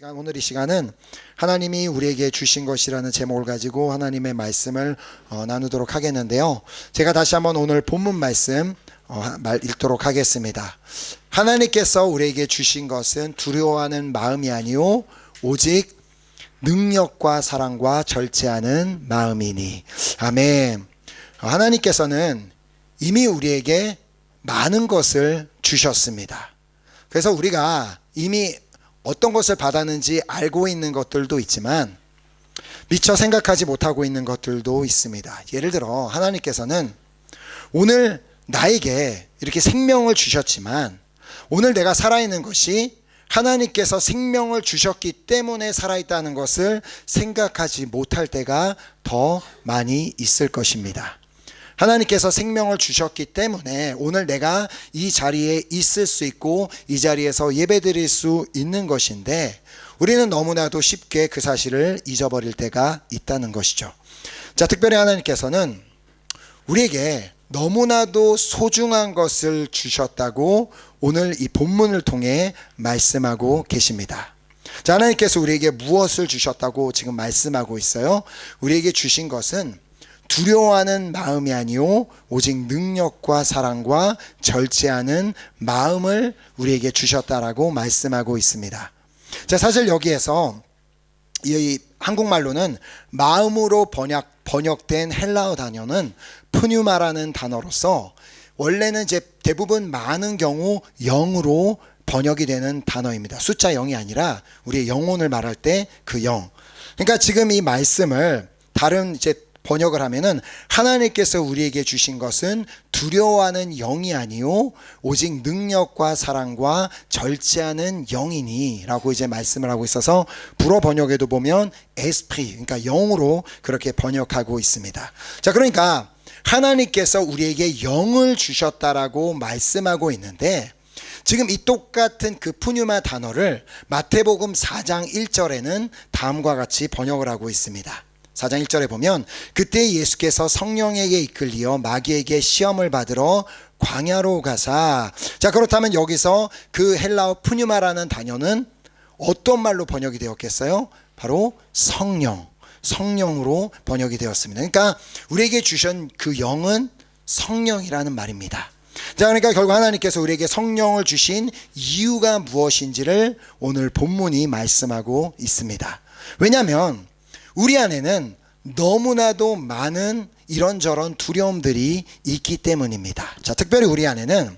오늘 이 시간은 하나님이 우리에게 주신 것이라는 제목을 가지고 하나님의 말씀을 나누도록 하겠는데요. 제가 다시 한번 오늘 본문 말씀 읽도록 하겠습니다. 하나님께서 우리에게 주신 것은 두려워하는 마음이 아니요 오직 능력과 사랑과 절제하는 마음이니. 아멘. 하나님께서는 이미 우리에게 많은 것을 주셨습니다. 그래서 우리가 이미 어떤 것을 받았는지 알고 있는 것들도 있지만 미처 생각하지 못하고 있는 것들도 있습니다. 예를 들어 하나님께서는 오늘 나에게 이렇게 생명을 주셨지만 오늘 내가 살아있는 것이 하나님께서 생명을 주셨기 때문에 살아있다는 것을 생각하지 못할 때가 더 많이 있을 것입니다. 하나님께서 생명을 주셨기 때문에 오늘 내가 이 자리에 있을 수 있고 이 자리에서 예배드릴 수 있는 것인데 우리는 너무나도 쉽게 그 사실을 잊어버릴 때가 있다는 것이죠. 자, 특별히 하나님께서는 우리에게 너무나도 소중한 것을 주셨다고 오늘 이 본문을 통해 말씀하고 계십니다. 자, 하나님께서 우리에게 무엇을 주셨다고 지금 말씀하고 있어요? 우리에게 주신 것은 두려워하는 마음이 아니요 오직 능력과 사랑과 절제하는 마음을 우리에게 주셨다라고 말씀하고 있습니다. 자, 사실 여기에서 이 한국말로는 마음으로 번역된 헬라어 단어는 푸뉴마라는 단어로서 원래는 이제 대부분 많은 경우 0으로 번역이 되는 단어입니다. 숫자 0이 아니라 우리의 영혼을 말할 때 그 0. 그러니까 지금 이 말씀을 다른 이제 번역을 하면은 하나님께서 우리에게 주신 것은 두려워하는 영이 아니요 오직 능력과 사랑과 절제하는 영이니 라고 이제 말씀을 하고 있어서 불어 번역에도 보면 에스프리, 그러니까 영으로 그렇게 번역하고 있습니다. 자, 그러니까 하나님께서 우리에게 영을 주셨다라고 말씀하고 있는데 지금 이 똑같은 그 푸뉴마 단어를 마태복음 4장 1절에는 다음과 같이 번역을 하고 있습니다. 4장 1절에 보면 그때 예수께서 성령에게 이끌리어 마귀에게 시험을 받으러 광야로 가사. 자, 그렇다면 여기서 그 헬라어 푸뉴마라는 단어는 어떤 말로 번역이 되었겠어요? 바로 성령으로 번역이 되었습니다. 그러니까 우리에게 주신 그 영은 성령이라는 말입니다. 자, 그러니까 결국 하나님께서 우리에게 성령을 주신 이유가 무엇인지를 오늘 본문이 말씀하고 있습니다. 왜냐하면 우리 안에는 너무나도 많은 이런저런 두려움들이 있기 때문입니다. 자, 특별히 우리 안에는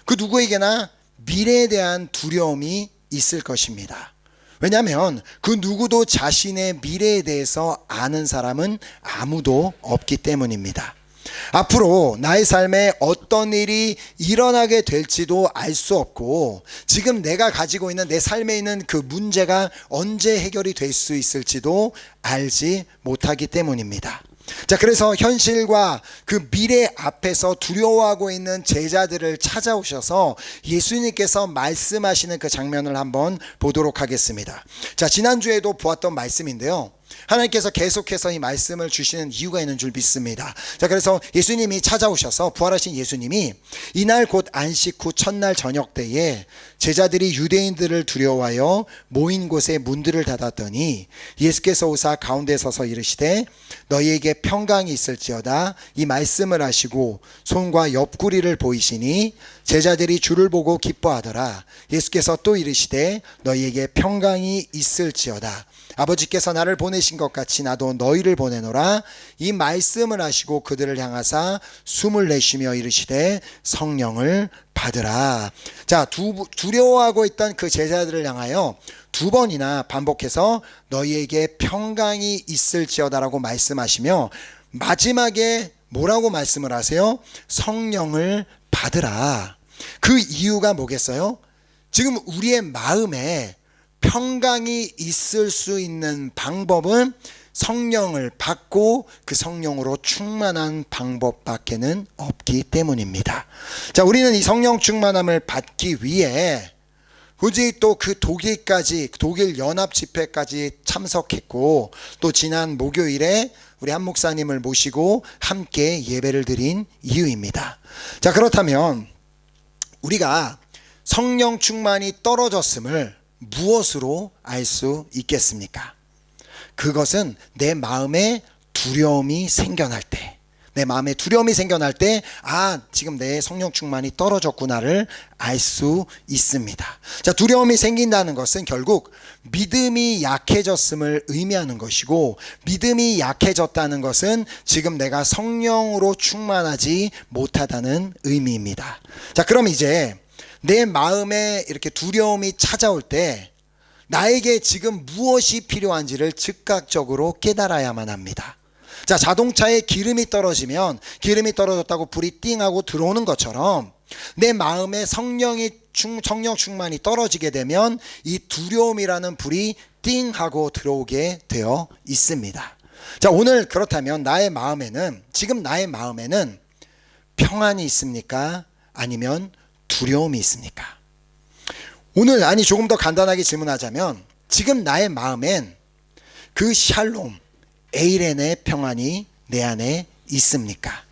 그 누구에게나 미래에 대한 두려움이 있을 것입니다. 왜냐하면 그 누구도 자신의 미래에 대해서 아는 사람은 아무도 없기 때문입니다. 앞으로 나의 삶에 어떤 일이 일어나게 될지도 알 수 없고 지금 내가 가지고 있는 내 삶에 있는 그 문제가 언제 해결이 될 수 있을지도 알지 못하기 때문입니다. 자, 그래서 현실과 그 미래 앞에서 두려워하고 있는 제자들을 찾아오셔서 예수님께서 말씀하시는 그 장면을 한번 보도록 하겠습니다. 자, 지난주에도 보았던 말씀인데요. 하나님께서 계속해서 이 말씀을 주시는 이유가 있는 줄 믿습니다. 자, 그래서 예수님이 찾아오셔서 부활하신 예수님이 이날 곧 안식 후 첫날 저녁 때에 제자들이 유대인들을 두려워하여 모인 곳에 문들을 닫았더니 예수께서 오사 가운데 서서 이르시되 너희에게 평강이 있을지어다. 이 말씀을 하시고 손과 옆구리를 보이시니 제자들이 주를 보고 기뻐하더라. 예수께서 또 이르시되 너희에게 평강이 있을지어다. 아버지께서 나를 보내신 것 같이 나도 너희를 보내노라. 이 말씀을 하시고 그들을 향하사 숨을 내쉬며 이르시되 성령을 받으라. 자, 두려워하고 있던 그 제자들을 향하여 두 번이나 반복해서 너희에게 평강이 있을지어다라고 말씀하시며 마지막에 뭐라고 말씀을 하세요? 성령을 받으라. 그 이유가 뭐겠어요? 지금 우리의 마음에 평강이 있을 수 있는 방법은 성령을 받고 그 성령으로 충만한 방법밖에는 없기 때문입니다. 자, 우리는 이 성령 충만함을 받기 위해 굳이 또 그 독일 연합 집회까지 참석했고 또 지난 목요일에 우리 한 목사님을 모시고 함께 예배를 드린 이유입니다. 자, 그렇다면 우리가 성령 충만이 떨어졌음을 무엇으로 알 수 있겠습니까? 그것은 내 마음에 두려움이 생겨날 때, 내 마음에 두려움이 생겨날 때, 지금 내 성령 충만이 떨어졌구나를 알 수 있습니다. 자, 두려움이 생긴다는 것은 결국 믿음이 약해졌음을 의미하는 것이고, 믿음이 약해졌다는 것은 지금 내가 성령으로 충만하지 못하다는 의미입니다. 자, 그럼 이제 내 마음에 이렇게 두려움이 찾아올 때 나에게 지금 무엇이 필요한지를 즉각적으로 깨달아야만 합니다. 자, 자동차에 기름이 떨어지면 기름이 떨어졌다고 불이 띵 하고 들어오는 것처럼 내 마음에 성령 충만이 떨어지게 되면 이 두려움이라는 불이 띵 하고 들어오게 되어 있습니다. 자, 오늘 그렇다면 지금 나의 마음에는 평안이 있습니까? 아니면 두려움이 있습니까? 오늘 조금 더 간단하게 질문하자면 지금 나의 마음엔 그 샬롬, 에이렌의 평안이 내 안에 있습니까?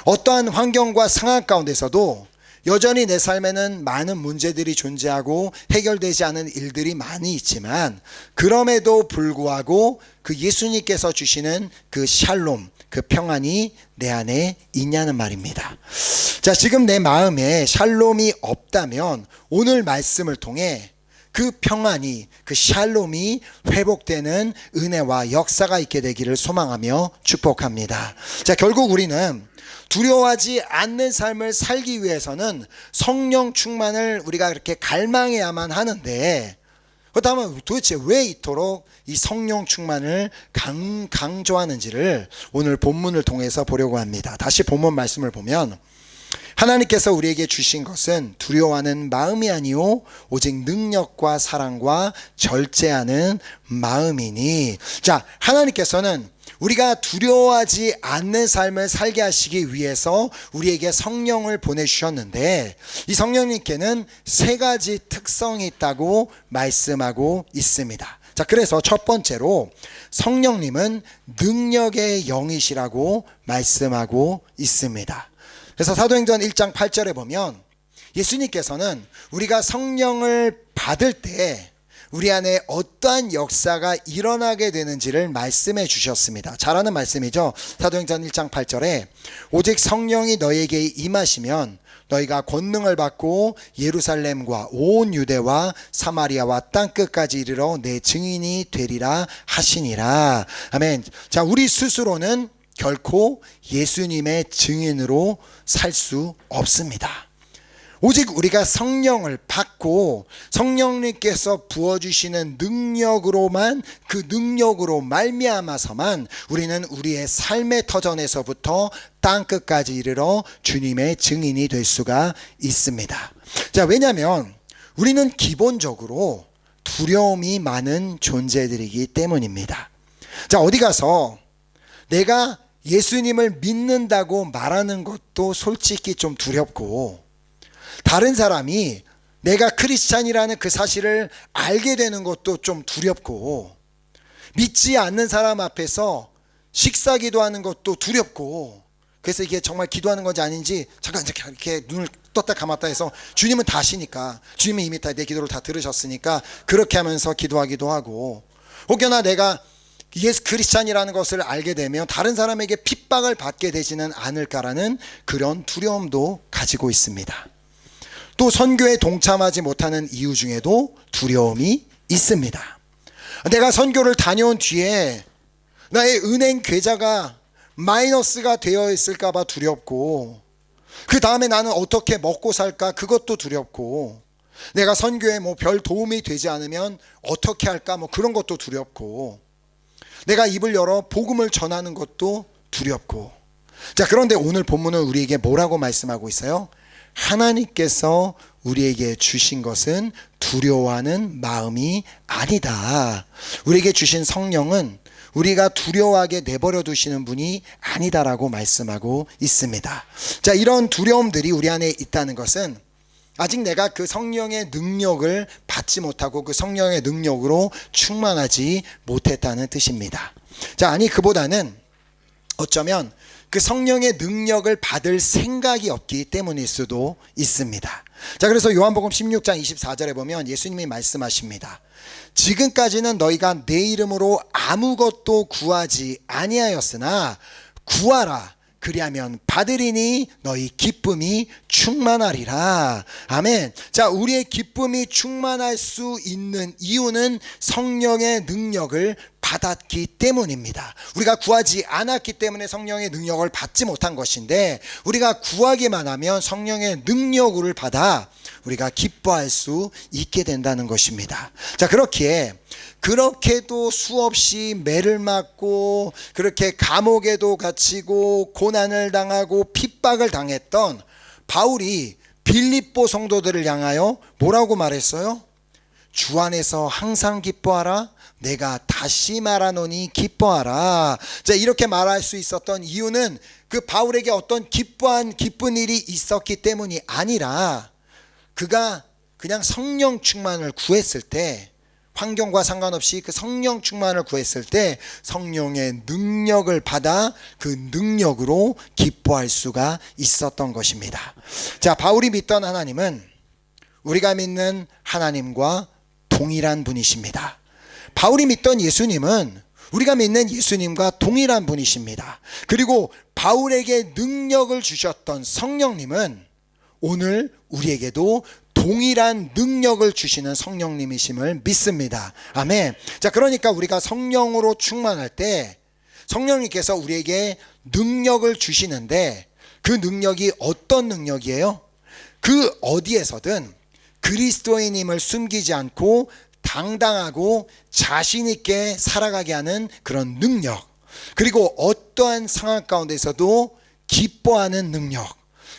어떠한 환경과 상황 가운데서도 여전히 내 삶에는 많은 문제들이 존재하고 해결되지 않은 일들이 많이 있지만 그럼에도 불구하고 그 예수님께서 주시는 그 샬롬, 그 평안이 내 안에 있냐는 말입니다. 자, 지금 내 마음에 샬롬이 없다면 오늘 말씀을 통해 그 평안이, 그 샬롬이 회복되는 은혜와 역사가 있게 되기를 소망하며 축복합니다. 자, 결국 우리는 두려워하지 않는 삶을 살기 위해서는 성령 충만을 우리가 그렇게 갈망해야만 하는데, 그렇다면 도대체 왜 이토록 이 성령 충만을 강조하는지를 오늘 본문을 통해서 보려고 합니다. 다시 본문 말씀을 보면 하나님께서 우리에게 주신 것은 두려워하는 마음이 아니요 오직 능력과 사랑과 절제하는 마음이니. 자, 하나님께서는 우리가 두려워하지 않는 삶을 살게 하시기 위해서 우리에게 성령을 보내주셨는데 이 성령님께는 세 가지 특성이 있다고 말씀하고 있습니다. 자, 그래서 첫 번째로 성령님은 능력의 영이시라고 말씀하고 있습니다. 그래서 사도행전 1장 8절에 보면 예수님께서는 우리가 성령을 받을 때 우리 안에 어떠한 역사가 일어나게 되는지를 말씀해 주셨습니다. 잘 아는 말씀이죠. 사도행전 1장 8절에 오직 성령이 너희에게 임하시면 너희가 권능을 받고 예루살렘과 온 유대와 사마리아와 땅끝까지 이르러 내 증인이 되리라 하시니라. 아멘. 자, 우리 스스로는 결코 예수님의 증인으로 살 수 없습니다. 오직 우리가 성령을 받고 성령님께서 부어주시는 능력으로만, 그 능력으로 말미암아서만 우리는 우리의 삶의 터전에서부터 땅끝까지 이르러 주님의 증인이 될 수가 있습니다. 자, 왜냐하면 우리는 기본적으로 두려움이 많은 존재들이기 때문입니다. 자, 어디 가서 내가 예수님을 믿는다고 말하는 것도 솔직히 좀 두렵고, 다른 사람이 내가 크리스찬이라는 그 사실을 알게 되는 것도 좀 두렵고, 믿지 않는 사람 앞에서 식사 기도하는 것도 두렵고, 그래서 이게 정말 기도하는 건지 아닌지 잠깐 이렇게 눈을 떴다 감았다 해서 주님은 다 아시니까, 주님은 이미 다 내 기도를 다 들으셨으니까 그렇게 하면서 기도하기도 하고, 혹여나 내가 예수 크리스찬이라는 것을 알게 되면 다른 사람에게 핍박을 받게 되지는 않을까라는 그런 두려움도 가지고 있습니다. 또 선교에 동참하지 못하는 이유 중에도 두려움이 있습니다. 내가 선교를 다녀온 뒤에 나의 은행 계좌가 마이너스가 되어 있을까 봐 두렵고, 그 다음에 나는 어떻게 먹고 살까 그것도 두렵고, 내가 선교에 별 도움이 되지 않으면 어떻게 할까 그런 것도 두렵고, 내가 입을 열어 복음을 전하는 것도 두렵고. 자, 그런데 오늘 본문은 우리에게 뭐라고 말씀하고 있어요? 하나님께서 우리에게 주신 것은 두려워하는 마음이 아니다. 우리에게 주신 성령은 우리가 두려워하게 내버려 두시는 분이 아니다라고 말씀하고 있습니다. 자, 이런 두려움들이 우리 안에 있다는 것은 아직 내가 그 성령의 능력을 받지 못하고 그 성령의 능력으로 충만하지 못했다는 뜻입니다. 자, 그보다는 어쩌면 그 성령의 능력을 받을 생각이 없기 때문일 수도 있습니다. 자, 그래서 요한복음 16장 24절에 보면 예수님이 말씀하십니다. 지금까지는 너희가 내 이름으로 아무것도 구하지 아니하였으나 구하라, 그리하면 받으리니 너희 기쁨이 충만하리라. 아멘. 자, 우리의 기쁨이 충만할 수 있는 이유는 성령의 능력을 받았기 때문입니다. 우리가 구하지 않았기 때문에 성령의 능력을 받지 못한 것인데, 우리가 구하기만 하면 성령의 능력을 받아 우리가 기뻐할 수 있게 된다는 것입니다. 자, 그렇게도 수없이 매를 맞고 그렇게 감옥에도 갇히고 고난을 당하고 핍박을 당했던 바울이 빌립보 성도들을 향하여 뭐라고 말했어요? 주 안에서 항상 기뻐하라. 내가 다시 말하노니 기뻐하라. 자, 이렇게 말할 수 있었던 이유는 그 바울에게 어떤 기쁜 일이 있었기 때문이 아니라, 그가 그냥 성령 충만을 구했을 때, 환경과 상관없이 그 성령 충만을 구했을 때 성령의 능력을 받아 그 능력으로 기뻐할 수가 있었던 것입니다. 자, 바울이 믿던 하나님은 우리가 믿는 하나님과 동일한 분이십니다. 바울이 믿던 예수님은 우리가 믿는 예수님과 동일한 분이십니다. 그리고 바울에게 능력을 주셨던 성령님은 오늘 우리에게도 동일한 능력을 주시는 성령님이심을 믿습니다. 아멘. 자, 그러니까 우리가 성령으로 충만할 때 성령님께서 우리에게 능력을 주시는데, 그 능력이 어떤 능력이에요? 그 어디에서든 그리스도인임을 숨기지 않고 당당하고 자신 있게 살아가게 하는 그런 능력, 그리고 어떠한 상황 가운데서도 기뻐하는 능력,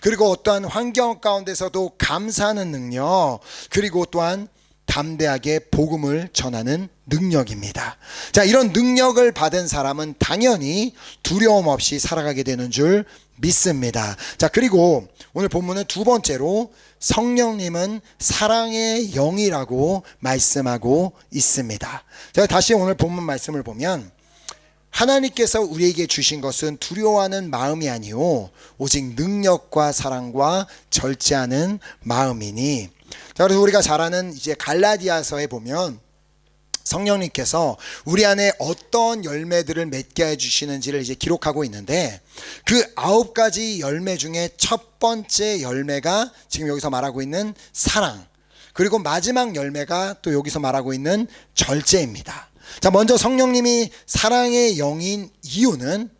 그리고 어떠한 환경 가운데서도 감사하는 능력, 그리고 또한 담대하게 복음을 전하는 능력입니다. 자, 이런 능력을 받은 사람은 당연히 두려움 없이 살아가게 되는 줄 믿습니다. 자, 그리고 오늘 본문은 두 번째로 성령님은 사랑의 영이라고 말씀하고 있습니다. 제가 다시 오늘 본문 말씀을 보면, 하나님께서 우리에게 주신 것은 두려워하는 마음이 아니요 오직 능력과 사랑과 절제하는 마음이니. 자, 그래서 우리가 잘 아는 이제 갈라디아서에 보면 성령님께서 우리 안에 어떤 열매들을 맺게 해주시는지를 이제 기록하고 있는데, 그 9가지 열매 중에 첫 번째 열매가 지금 여기서 말하고 있는 사랑, 그리고 마지막 열매가 또 여기서 말하고 있는 절제입니다. 자, 먼저 성령님이 사랑의 영인 이유는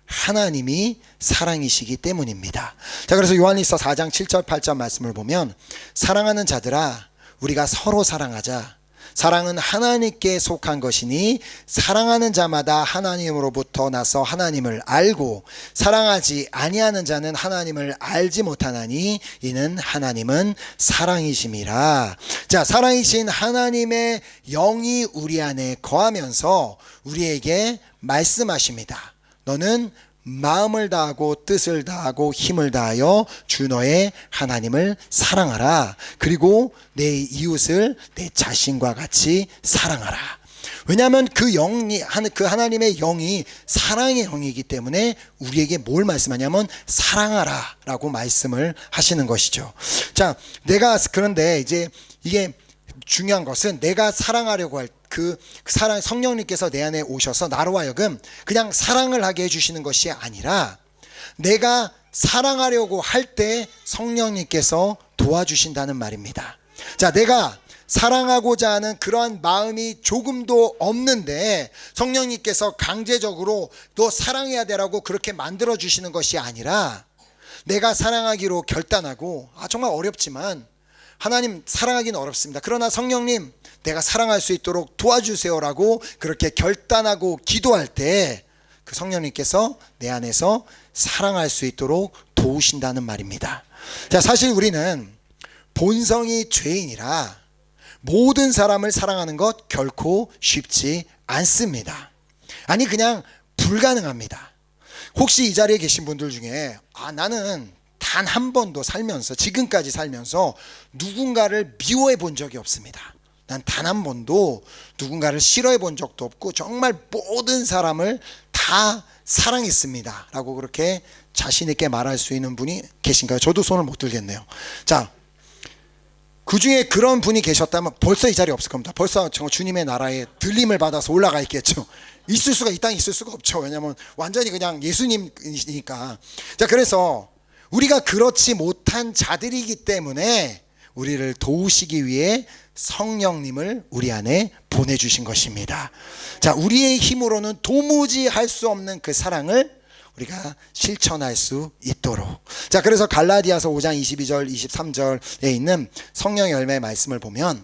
하나님이 사랑이시기 때문입니다. 자, 그래서 요한일서 4장 7절 8절 말씀을 보면, 사랑하는 자들아 우리가 서로 사랑하자. 사랑은 하나님께 속한 것이니 사랑하는 자마다 하나님으로부터 나서 하나님을 알고, 사랑하지 아니하는 자는 하나님을 알지 못하나니 이는 하나님은 사랑이심이라. 자, 사랑이신 하나님의 영이 우리 안에 거하면서 우리에게 말씀하십니다. 너는 마음을 다하고 뜻을 다하고 힘을 다하여 주 너의 하나님을 사랑하라. 그리고 내 이웃을 내 자신과 같이 사랑하라. 왜냐하면 그 하나님의 영이 사랑의 영이기 때문에 우리에게 뭘 말씀하냐면 사랑하라 라고 말씀을 하시는 것이죠. 자, 그런데 이제 이게 중요한 것은, 내가 사랑하려고 할 그 사랑, 성령님께서 내 안에 오셔서 나로 하여금 그냥 사랑을 하게 해주시는 것이 아니라, 내가 사랑하려고 할 때 성령님께서 도와주신다는 말입니다. 자, 내가 사랑하고자 하는 그러한 마음이 조금도 없는데 성령님께서 강제적으로 너 사랑해야 되라고 그렇게 만들어 주시는 것이 아니라, 내가 사랑하기로 결단하고, 정말 어렵지만 하나님 사랑하기는 어렵습니다. 그러나 성령님 내가 사랑할 수 있도록 도와주세요라고 그렇게 결단하고 기도할 때 그 성령님께서 내 안에서 사랑할 수 있도록 도우신다는 말입니다. 자, 사실 우리는 본성이 죄인이라 모든 사람을 사랑하는 것 결코 쉽지 않습니다. 아니, 그냥 불가능합니다. 혹시 이 자리에 계신 분들 중에 나는 단 한 번도 지금까지 살면서 누군가를 미워해 본 적이 없습니다. 난 단 한 번도 누군가를 싫어해 본 적도 없고 정말 모든 사람을 다 사랑했습니다 라고 그렇게 자신 있게 말할 수 있는 분이 계신가요? 저도 손을 못 들겠네요. 자, 그 중에 그런 분이 계셨다면 벌써 이 자리에 없을 겁니다. 벌써 주님의 나라에 들림을 받아서 올라가 있겠죠. 있을 수가, 이 땅에 있을 수가 없죠. 왜냐하면 완전히 그냥 예수님이니까. 자, 그래서 우리가 그렇지 못한 자들이기 때문에 우리를 도우시기 위해 성령님을 우리 안에 보내주신 것입니다. 자, 우리의 힘으로는 도무지 할 수 없는 그 사랑을 우리가 실천할 수 있도록. 자, 그래서 갈라디아서 5장 22절 23절에 있는 성령의 열매의 말씀을 보면,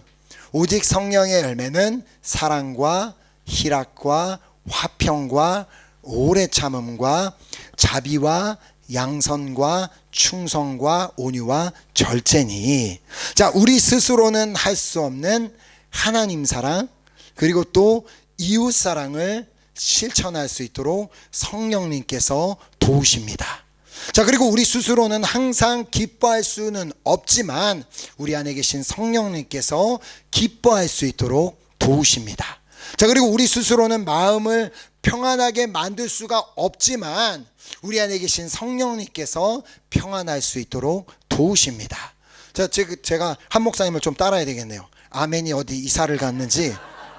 오직 성령의 열매는 사랑과 희락과 화평과 오래 참음과 자비와 양선과 충성과 온유와 절제니. 자, 우리 스스로는 할 수 없는 하나님 사랑, 그리고 또 이웃 사랑을 실천할 수 있도록 성령님께서 도우십니다. 자, 그리고 우리 스스로는 항상 기뻐할 수는 없지만 우리 안에 계신 성령님께서 기뻐할 수 있도록 도우십니다. 자, 그리고 우리 스스로는 마음을 평안하게 만들 수가 없지만 우리 안에 계신 성령님께서 평안할 수 있도록 도우십니다. 자, 제가 한 목사님을 좀 따라야 되겠네요. 아멘이 어디 이사를 갔는지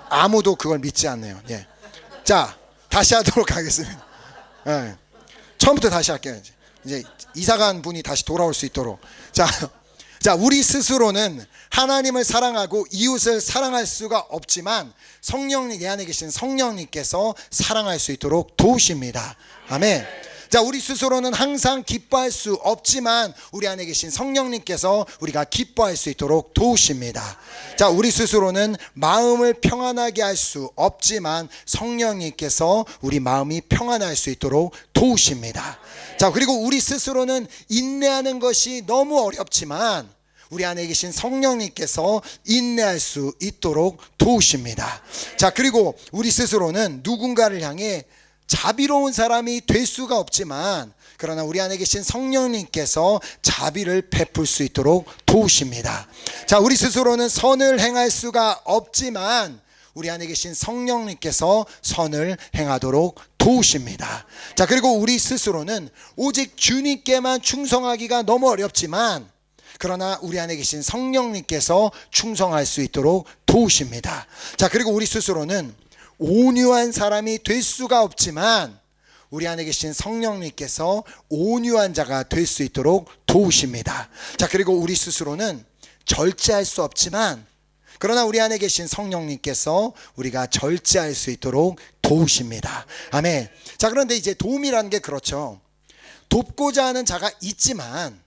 아무도 그걸 믿지 않네요. 예. 자, 다시 하도록 하겠습니다. 예. 처음부터 다시 할게요. 이제 이사간 분이 다시 돌아올 수 있도록. 자, 우리 스스로는 하나님을 사랑하고 이웃을 사랑할 수가 없지만 성령님, 내 안에 계신 성령님께서 사랑할 수 있도록 도우십니다. 아멘. 자, 우리 스스로는 항상 기뻐할 수 없지만 우리 안에 계신 성령님께서 우리가 기뻐할 수 있도록 도우십니다. 자, 우리 스스로는 마음을 평안하게 할 수 없지만 성령님께서 우리 마음이 평안할 수 있도록 도우십니다. 자, 그리고 우리 스스로는 인내하는 것이 너무 어렵지만 우리 안에 계신 성령님께서 인내할 수 있도록 도우십니다. 자, 그리고 우리 스스로는 누군가를 향해 자비로운 사람이 될 수가 없지만 그러나 우리 안에 계신 성령님께서 자비를 베풀 수 있도록 도우십니다. 자, 우리 스스로는 선을 행할 수가 없지만 우리 안에 계신 성령님께서 선을 행하도록 도우십니다. 자, 그리고 우리 스스로는 오직 주님께만 충성하기가 너무 어렵지만 그러나 우리 안에 계신 성령님께서 충성할 수 있도록 도우십니다. 자, 그리고 우리 스스로는 온유한 사람이 될 수가 없지만 우리 안에 계신 성령님께서 온유한 자가 될 수 있도록 도우십니다. 자, 그리고 우리 스스로는 절제할 수 없지만 그러나 우리 안에 계신 성령님께서 우리가 절제할 수 있도록 도우십니다. 아멘. 자, 그런데 이제 도움이라는 게 그렇죠. 돕고자 하는 자가 있지만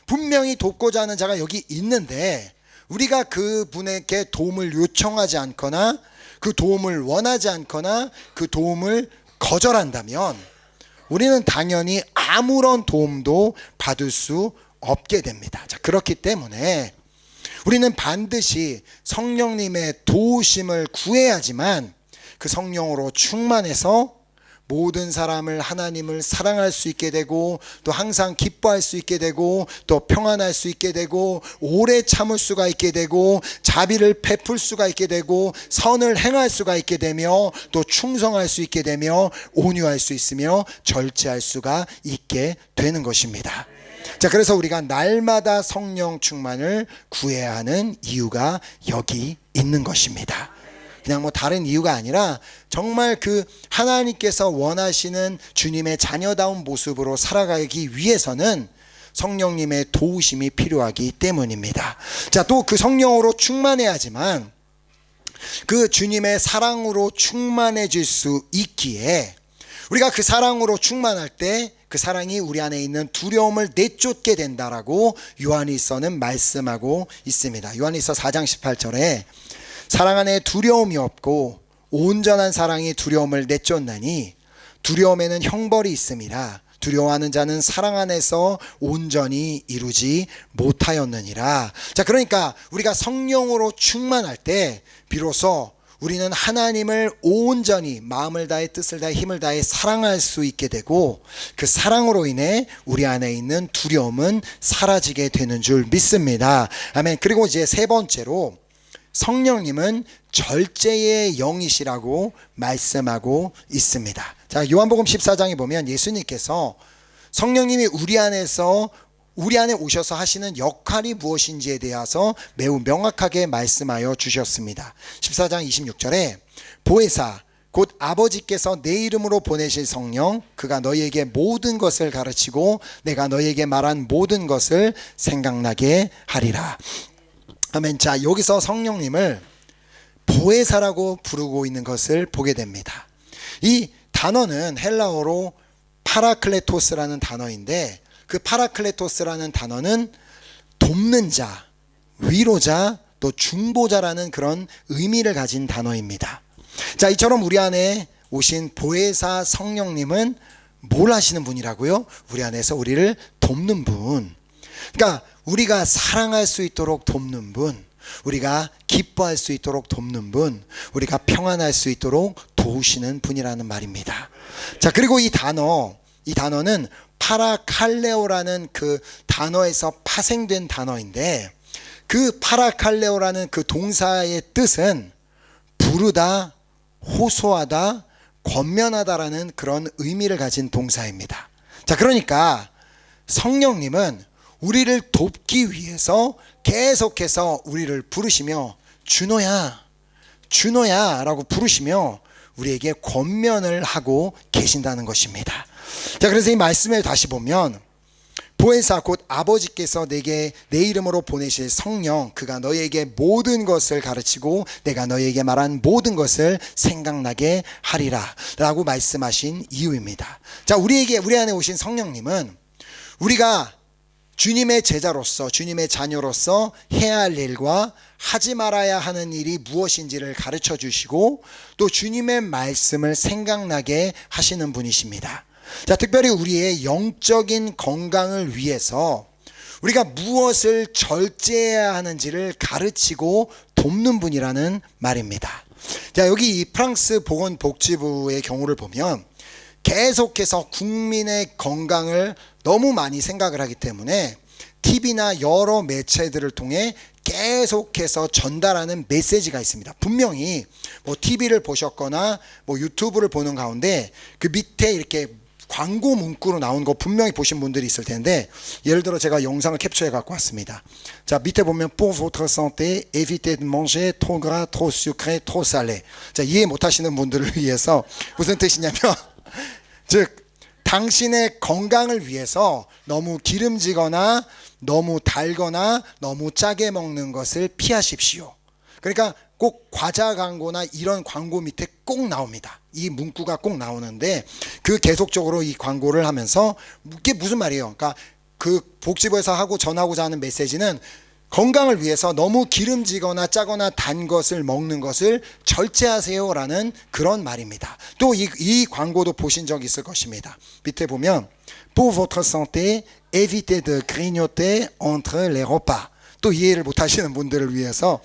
분명히 돕고자 하는 자가 여기 있는데 우리가 그분에게 도움을 요청하지 않거나 그 도움을 원하지 않거나 그 도움을 거절한다면 우리는 당연히 아무런 도움도 받을 수 없게 됩니다. 자, 그렇기 때문에 우리는 반드시 성령님의 도우심을 구해야지만 그 성령으로 충만해서 모든 사람을, 하나님을 사랑할 수 있게 되고 또 항상 기뻐할 수 있게 되고 또 평안할 수 있게 되고 오래 참을 수가 있게 되고 자비를 베풀 수가 있게 되고 선을 행할 수가 있게 되며 또 충성할 수 있게 되며 온유할 수 있으며 절제할 수가 있게 되는 것입니다. 자, 그래서 우리가 날마다 성령 충만을 구해야 하는 이유가 여기 있는 것입니다. 그냥 뭐 다른 이유가 아니라 정말 그 하나님께서 원하시는 주님의 자녀다운 모습으로 살아가기 위해서는 성령님의 도우심이 필요하기 때문입니다. 자, 또 그 성령으로 충만해야지만 그 주님의 사랑으로 충만해질 수 있기에 우리가 그 사랑으로 충만할 때 그 사랑이 우리 안에 있는 두려움을 내쫓게 된다라고 요한일서는 말씀하고 있습니다. 요한일서 4장 18절에 사랑 안에 두려움이 없고 온전한 사랑이 두려움을 내쫓나니 두려움에는 형벌이 있음이라 두려워하는 자는 사랑 안에서 온전히 이루지 못하였느니라. 자, 그러니까 우리가 성령으로 충만할 때 비로소 우리는 하나님을 온전히 마음을 다해 뜻을 다해 힘을 다해 사랑할 수 있게 되고 그 사랑으로 인해 우리 안에 있는 두려움은 사라지게 되는 줄 믿습니다. 아멘. 그리고 이제 세 번째로 성령님은 절제의 영이시라고 말씀하고 있습니다. 자, 요한복음 14장에 보면 예수님께서 성령님이 우리 안에 오셔서 하시는 역할이 무엇인지에 대해서 매우 명확하게 말씀하여 주셨습니다. 14장 26절에 보혜사 곧 아버지께서 내 이름으로 보내실 성령 그가 너희에게 모든 것을 가르치고 내가 너희에게 말한 모든 것을 생각나게 하리라. 아멘. 자, 여기서 성령님을 보혜사라고 부르고 있는 것을 보게 됩니다. 이 단어는 헬라어로 파라클레토스라는 단어인데 그 파라클레토스라는 단어는 돕는 자, 위로자, 또 중보자라는 그런 의미를 가진 단어입니다. 자, 이처럼 우리 안에 오신 보혜사 성령님은 뭘 하시는 분이라고요? 우리 안에서 우리를 돕는 분. 그러니까 우리가 사랑할 수 있도록 돕는 분, 우리가 기뻐할 수 있도록 돕는 분, 우리가 평안할 수 있도록 도우시는 분이라는 말입니다. 자, 그리고 이 단어는 파라칼레오라는 그 단어에서 파생된 단어인데 그 파라칼레오라는 그 동사의 뜻은 부르다, 호소하다, 권면하다라는 그런 의미를 가진 동사입니다. 자, 그러니까 성령님은 우리를 돕기 위해서 계속해서 우리를 부르시며 준호야 라고 부르시며 우리에게 권면을 하고 계신다는 것입니다. 자, 그래서 이 말씀을 다시 보면 보혜사 곧 아버지께서 내게 내 이름으로 보내실 성령 그가 너희에게 모든 것을 가르치고 내가 너희에게 말한 모든 것을 생각나게 하리라 라고 말씀하신 이유입니다. 자, 우리 안에 오신 성령님은 우리가 주님의 제자로서 주님의 자녀로서 해야 할 일과 하지 말아야 하는 일이 무엇인지를 가르쳐 주시고 또 주님의 말씀을 생각나게 하시는 분이십니다. 자, 특별히 우리의 영적인 건강을 위해서 우리가 무엇을 절제해야 하는지를 가르치고 돕는 분이라는 말입니다. 자, 여기 이 프랑스 보건복지부의 경우를 보면 계속해서 국민의 건강을 너무 많이 생각을 하기 때문에 TV나 여러 매체들을 통해 계속해서 전달하는 메시지가 있습니다. 분명히 뭐 TV를 보셨거나 뭐 유튜브를 보는 가운데 그 밑에 이렇게 광고 문구로 나온 거 분명히 보신 분들이 있을 텐데 예를 들어 제가 영상을 캡처해 갖고 왔습니다. 자, 밑에 보면 Pour votre santé, évitez de manger trop gras, trop sucré, trop salé. 자, 이해 못 하시는 분들을 위해서 무슨 뜻이냐면 즉 당신의 건강을 위해서 너무 기름지거나 너무 달거나 너무 짜게 먹는 것을 피하십시오. 그러니까 꼭 과자 광고나 이런 광고 밑에 꼭 나옵니다. 이 문구가 꼭 나오는데 그 계속적으로 이 광고를 하면서 이게 무슨 말이에요? 그러니까 그 복지부에서 전하고자 하는 메시지는 건강을 위해서 너무 기름지거나 짜거나 단 것을 먹는 것을 절제하세요라는 그런 말입니다. 또 이 광고도 보신 적 있을 것입니다. 밑에 보면 Pour votre santé, évitez de grignoter entre les repas. 또 이해를 못하시는 분들을 위해서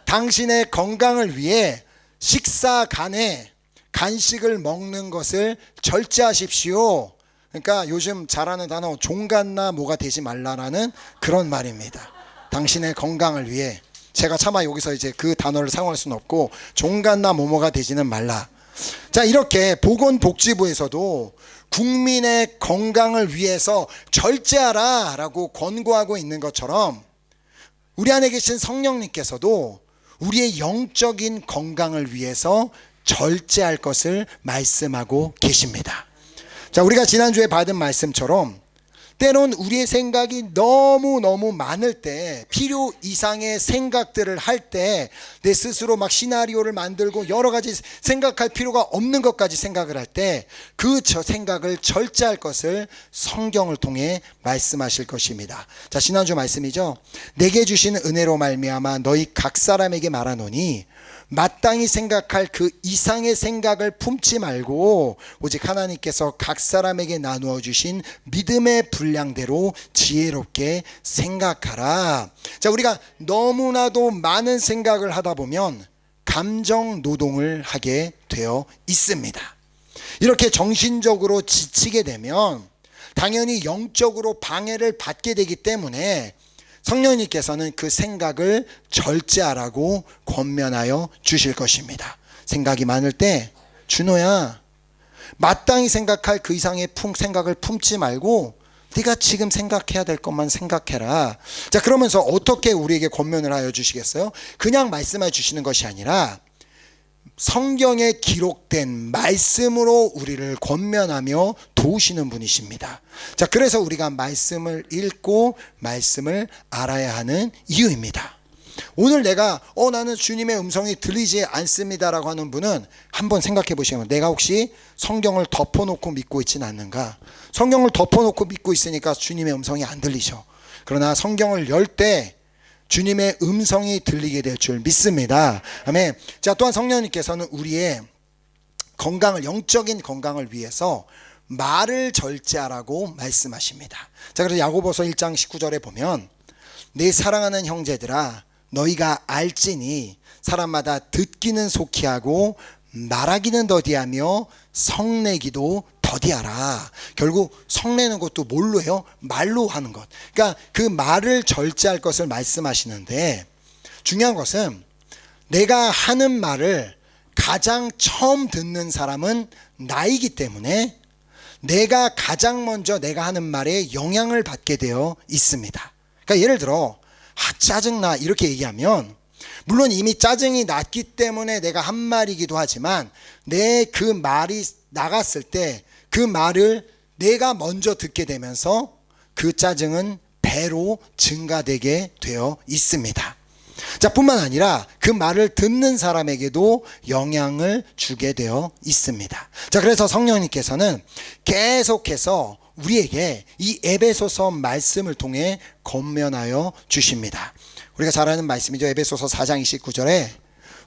당신의 건강을 위해 식사간에 간식을 먹는 것을 절제하십시오. 그러니까 요즘 잘하는 단어 종갓나 뭐가 되지 말라라는 그런 말입니다. 당신의 건강을 위해 제가 차마 여기서 이제 그 단어를 사용할 수는 없고 종갓나 뭐뭐가 되지는 말라. 자, 이렇게 보건복지부에서도 국민의 건강을 위해서 절제하라 라고 권고하고 있는 것처럼 우리 안에 계신 성령님께서도 우리의 영적인 건강을 위해서 절제할 것을 말씀하고 계십니다. 자, 우리가 지난주에 받은 말씀처럼 때론 우리의 생각이 너무 많을 때 필요 이상의 생각들을 할 때 내 스스로 막 시나리오를 만들고 여러 가지 생각할 필요가 없는 것까지 생각을 할 때 그 생각을 절제할 것을 성경을 통해 말씀하실 것입니다. 자, 지난주 말씀이죠. 내게 주신 은혜로 말미암아 너희 각 사람에게 말하노니 마땅히 생각할 그 이상의 생각을 품지 말고 오직 하나님께서 각 사람에게 나누어 주신 믿음의 분량대로 지혜롭게 생각하라. 자, 우리가 너무나도 많은 생각을 하다 보면 감정 노동을 하게 되어 있습니다. 이렇게 정신적으로 지치게 되면 당연히 영적으로 방해를 받게 되기 때문에 성령님께서는 그 생각을 절제하라고 권면하여 주실 것입니다. 생각이 많을 때 준호야, 마땅히 생각할 그 이상의 생각을 품지 말고 네가 지금 생각해야 될 것만 생각해라. 자, 그러면서 어떻게 우리에게 권면을 하여 주시겠어요? 그냥 말씀해 주시는 것이 아니라 성경에 기록된 말씀으로 우리를 권면하며 도우시는 분이십니다. 자, 그래서 우리가 말씀을 읽고 말씀을 알아야 하는 이유입니다. 오늘 내가 나는 주님의 음성이 들리지 않습니다라고 하는 분은 한번 생각해 보시면, 내가 혹시 성경을 덮어놓고 믿고 있지는 않는가? 성경을 덮어놓고 믿고 있으니까 주님의 음성이 안 들리죠. 그러나 성경을 열 때 주님의 음성이 들리게 될 줄 믿습니다. 아멘. 자, 또한 성령님께서는 우리의 건강을, 영적인 건강을 위해서 말을 절제하라고 말씀하십니다. 자, 그래서 야고보서 1장 19절에 보면, 내 사랑하는 형제들아, 너희가 알지니 사람마다 듣기는 속히 하고 말하기는 더디하며 성내기도 더디하라. 결국 성내는 것도 뭘로 해요? 말로 하는 것. 그러니까 그 말을 절제할 것을 말씀하시는데, 중요한 것은 내가 하는 말을 가장 처음 듣는 사람은 나이기 때문에 내가 가장 먼저 내가 하는 말에 영향을 받게 되어 있습니다. 그러니까 예를 들어 짜증나 이렇게 얘기하면, 물론 이미 짜증이 났기 때문에 내가 한 말이기도 하지만 내 그 말이 나갔을 때 그 말을 내가 먼저 듣게 되면서 그 짜증은 배로 증가되게 되어 있습니다. 자, 뿐만 아니라 그 말을 듣는 사람에게도 영향을 주게 되어 있습니다. 자, 그래서 성령님께서는 계속해서 우리에게 이 에베소서 말씀을 통해 권면하여 주십니다. 우리가 잘 아는 말씀이죠. 에베소서 4장 29절에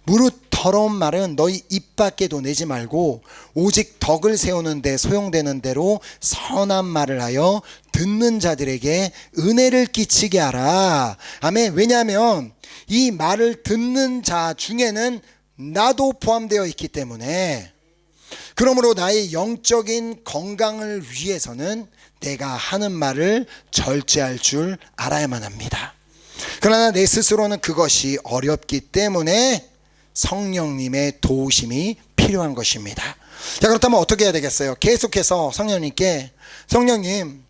무릇 더러운 말은 너희 입 밖에도 내지 말고 오직 덕을 세우는 데 소용되는 대로 선한 말을 하여 듣는 자들에게 은혜를 끼치게 하라. 아멘. 왜냐하면 이 말을 듣는 자 중에는 나도 포함되어 있기 때문에, 그러므로 나의 영적인 건강을 위해서는 내가 하는 말을 절제할 줄 알아야만 합니다. 그러나 내 스스로는 그것이 어렵기 때문에 성령님의 도우심이 필요한 것입니다. 자, 그렇다면 어떻게 해야 되겠어요? 계속해서 성령님께, 성령님,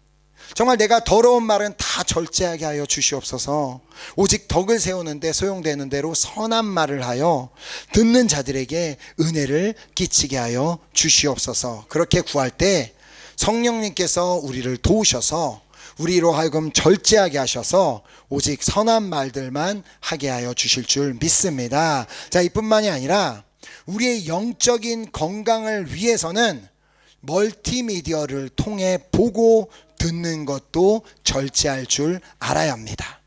정말 내가 더러운 말은 다 절제하게 하여 주시옵소서. 오직 덕을 세우는데 소용되는 대로 선한 말을 하여 듣는 자들에게 은혜를 끼치게 하여 주시옵소서. 그렇게 구할 때 성령님께서 우리를 도우셔서 우리로 하여금 절제하게 하셔서 오직 선한 말들만 하게 하여 주실 줄 믿습니다. 자, 이뿐만이 아니라 우리의 영적인 건강을 위해서는 멀티미디어를 통해 보고 듣는 것도 절제할 줄 알아야 합니다.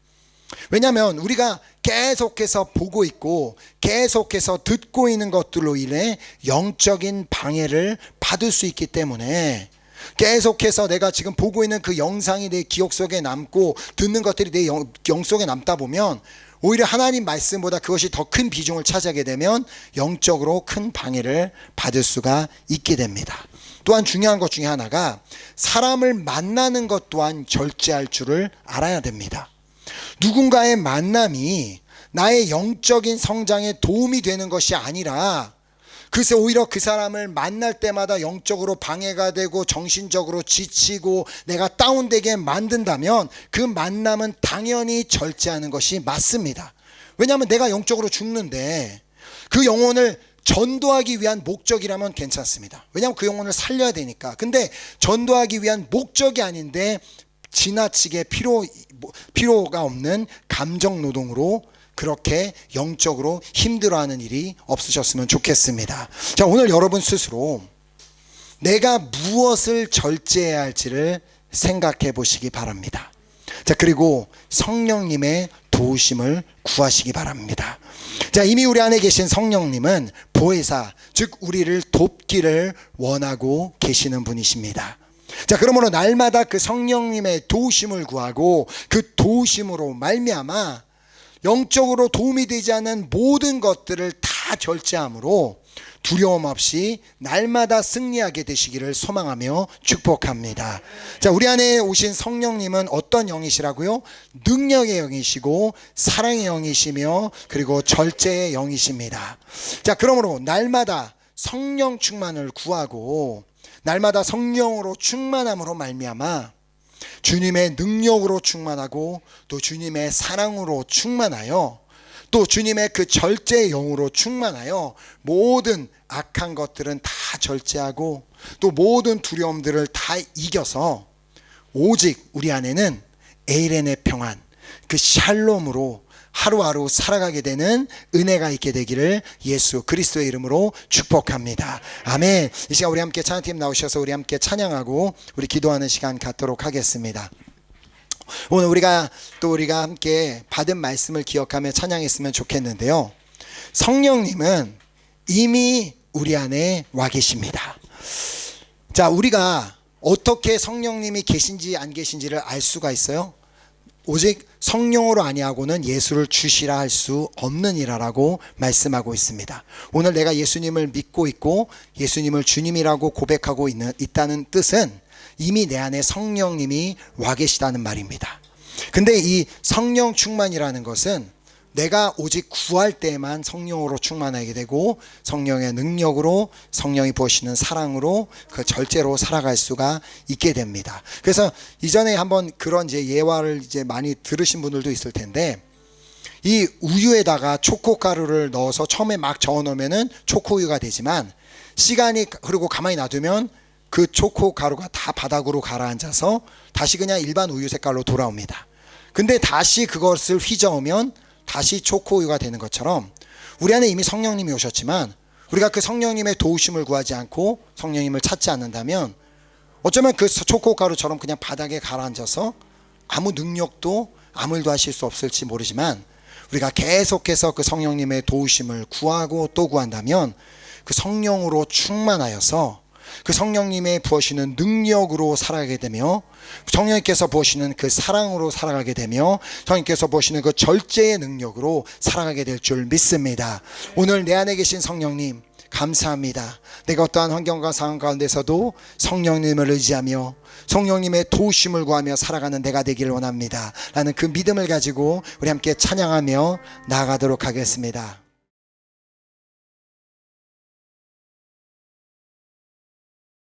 왜냐하면 우리가 계속해서 보고 있고 계속해서 듣고 있는 것들로 인해 영적인 방해를 받을 수 있기 때문에, 계속해서 내가 지금 보고 있는 그 영상이 내 기억 속에 남고 듣는 것들이 내 영 속에 남다 보면 오히려 하나님 말씀보다 그것이 더 큰 비중을 차지하게 되면 영적으로 큰 방해를 받을 수가 있게 됩니다. 또한 중요한 것 중에 하나가 사람을 만나는 것 또한 절제할 줄을 알아야 됩니다. 누군가의 만남이 나의 영적인 성장에 도움이 되는 것이 아니라, 글쎄 오히려 그 사람을 만날 때마다 영적으로 방해가 되고 정신적으로 지치고 내가 다운되게 만든다면 그 만남은 당연히 절제하는 것이 맞습니다. 왜냐하면 내가 영적으로 죽는데 그 영혼을 전도하기 위한 목적이라면 괜찮습니다. 왜냐하면 그 영혼을 살려야 되니까. 근데 전도하기 위한 목적이 아닌데 지나치게 필요가 없는 감정 노동으로 그렇게 영적으로 힘들어하는 일이 없으셨으면 좋겠습니다. 자, 오늘 여러분 스스로 내가 무엇을 절제해야 할지를 생각해 보시기 바랍니다. 자, 그리고 성령님의 도우심을 구하시기 바랍니다. 자, 이미 우리 안에 계신 성령님은 보혜사, 즉 우리를 돕기를 원하고 계시는 분이십니다. 자, 그러므로 날마다 그 성령님의 도우심을 구하고 그 도우심으로 말미암아 영적으로 도움이 되지 않는 모든 것들을 다 다 절제함으로 두려움 없이 날마다 승리하게 되시기를 소망하며 축복합니다. 자, 우리 안에 오신 성령님은 어떤 영이시라고요? 능력의 영이시고 사랑의 영이시며 그리고 절제의 영이십니다. 자, 그러므로 날마다 성령 충만을 구하고 날마다 성령으로 충만함으로 말미암아 주님의 능력으로 충만하고 또 주님의 사랑으로 충만하여 또 주님의 그 절제의 영으로 충만하여 모든 악한 것들은 다 절제하고 또 모든 두려움들을 다 이겨서 오직 우리 안에는 에이렌의 평안, 그 샬롬으로 하루하루 살아가게 되는 은혜가 있게 되기를 예수 그리스도의 이름으로 축복합니다. 아멘. 이 시간 우리 함께 찬양팀 나오셔서 우리 함께 찬양하고 우리 기도하는 시간 갖도록 하겠습니다. 오늘 우리가 함께 받은 말씀을 기억하며 찬양했으면 좋겠는데요. 성령님은 이미 우리 안에 와 계십니다. 자, 우리가 어떻게 성령님이 계신지 안 계신지를 알 수가 있어요? 오직 성령으로 아니하고는 예수를 주시라 할 수 없느니라라고 말씀하고 있습니다. 오늘 내가 예수님을 믿고 있고 예수님을 주님이라고 고백하고 있다는 뜻은 이미 내 안에 성령님이 와 계시다는 말입니다. 근데 이 성령 충만이라는 것은 내가 오직 구할 때만 성령으로 충만하게 되고 성령의 능력으로 성령이 부으시는 사랑으로 그 절제로 살아갈 수가 있게 됩니다. 그래서 이전에 한번 그런 이제 예화를 이제 많이 들으신 분들도 있을 텐데 이 우유에다가 초코가루를 넣어서 처음에 막 저어 놓으면은 초코우유가 되지만 시간이 흐르고 가만히 놔두면 그 초코가루가 다 바닥으로 가라앉아서 다시 그냥 일반 우유 색깔로 돌아옵니다. 근데 다시 그것을 휘저으면 다시 초코우유가 되는 것처럼 우리 안에 이미 성령님이 오셨지만 우리가 그 성령님의 도우심을 구하지 않고 성령님을 찾지 않는다면 어쩌면 그 초코가루처럼 그냥 바닥에 가라앉아서 아무 능력도 아무 일도 하실 수 없을지 모르지만 우리가 계속해서 그 성령님의 도우심을 구하고 또 구한다면 그 성령으로 충만하여서 그 성령님의 부으시는 능력으로 살아가게 되며 성령님께서 부으시는 그 사랑으로 살아가게 되며 성령님께서 부으시는 그 절제의 능력으로 살아가게 될 줄 믿습니다. 오늘 내 안에 계신 성령님 감사합니다. 내가 어떠한 환경과 상황 가운데서도 성령님을 의지하며 성령님의 도우심을 구하며 살아가는 내가 되기를 원합니다 라는 그 믿음을 가지고 우리 함께 찬양하며 나아가도록 하겠습니다.